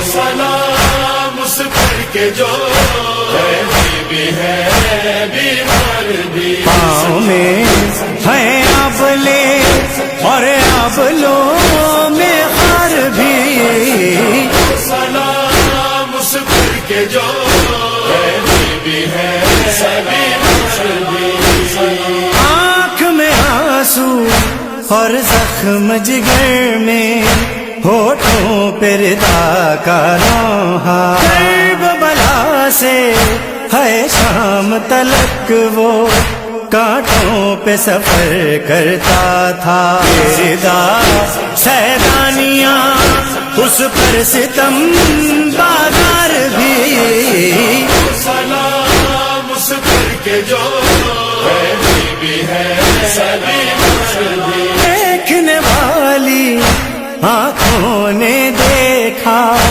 سلام اس پر کے جو بھی ہے بیمار بھی پاؤں میں ہے ابلے اور ابلوں میں خار بھی سلام اس پر کے جو بھی ہے بیمار بھی آنکھ میں آنسو اور زخم جگر میں ہونٹوں پہ ردا کا لوحہ کرب بلا سے ہے شام تلک وہ کانٹوں پہ سفر کرتا تھا ردا سیدانیاں اس پر ستم بازار بھی سلام اس پر کے جو بھی ہے دیکھنے والی آنکھوں نے دیکھا